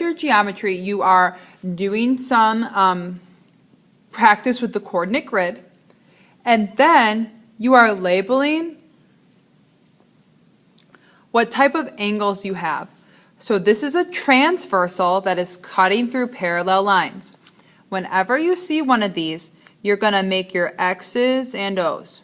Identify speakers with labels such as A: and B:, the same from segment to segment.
A: your geometry, you are doing some practice with the coordinate grid, and then you are labeling what type of angles you have. So this is a transversal that is cutting through parallel lines. Whenever you see one of these, you're going to make your X's and O's.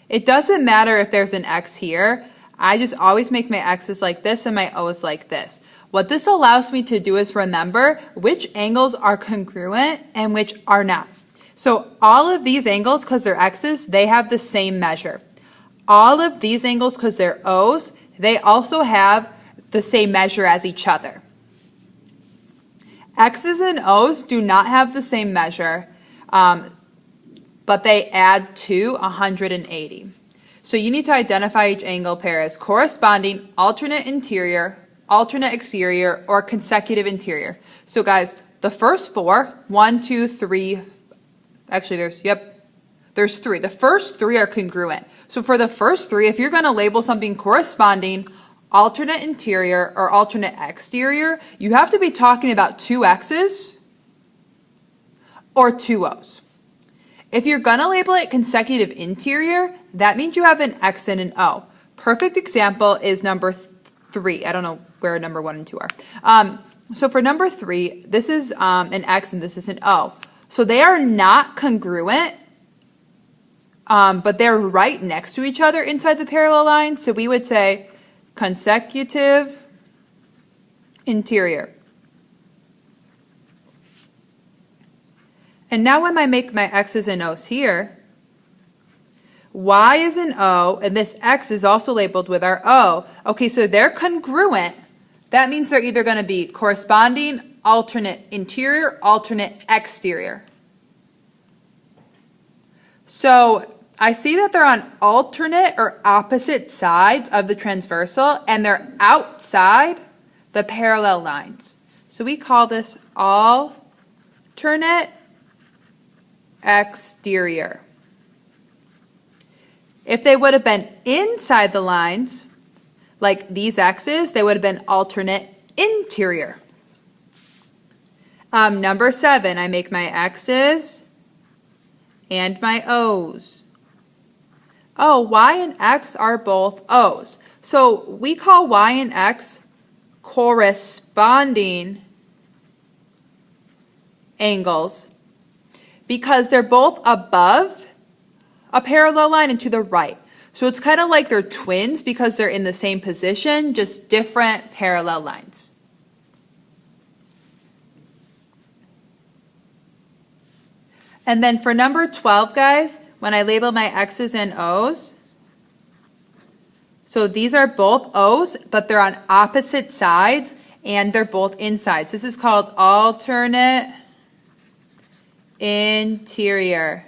A: It doesn't matter if there's an X here. I just always make my X's like this and my O's like this. What this allows me to do is remember which angles are congruent and which are not. So all of these angles, because they're X's, they have the same measure. All of these angles, because they're O's, they also have the same measure as each other. X's and O's do not have the same measure, but they add to 180. So you need to identify each angle pair as corresponding alternate interior, alternate exterior, or consecutive interior. So guys, the first four, 1, 2, 3, actually there's 3. The first 3 are congruent. So for the first 3, if you're going to label something corresponding alternate interior or alternate exterior, you have to be talking about 2 X's or 2 O's. If you're going to label it consecutive interior, that means you have an X and an O. Perfect example is number 3. I don't know where number 1 and 2 are. So for number 3, this is an X and this is an O. So they are not congruent, but they're right next to each other inside the parallel line. So we would say consecutive interior. And now when I make my X's and O's here, Y is an O, and this X is also labeled with our O. Okay, so they're congruent. That means they're either going to be corresponding alternate interior, alternate exterior. So I see that they're on alternate or opposite sides of the transversal, and they're outside the parallel lines. So we call this alternate exterior. If they would have been inside the lines, like these X's, they would have been alternate interior. Number 7, I make my X's and my O's. Oh, Y and X are both O's. So we call Y and X corresponding angles because they're both above a parallel line and to the right. So it's kind of like they're twins because they're in the same position, just different parallel lines. And then for number 12, guys, when I label my X's and O's, so these are both O's, but they're on opposite sides and they're both inside. So this is called alternate interior.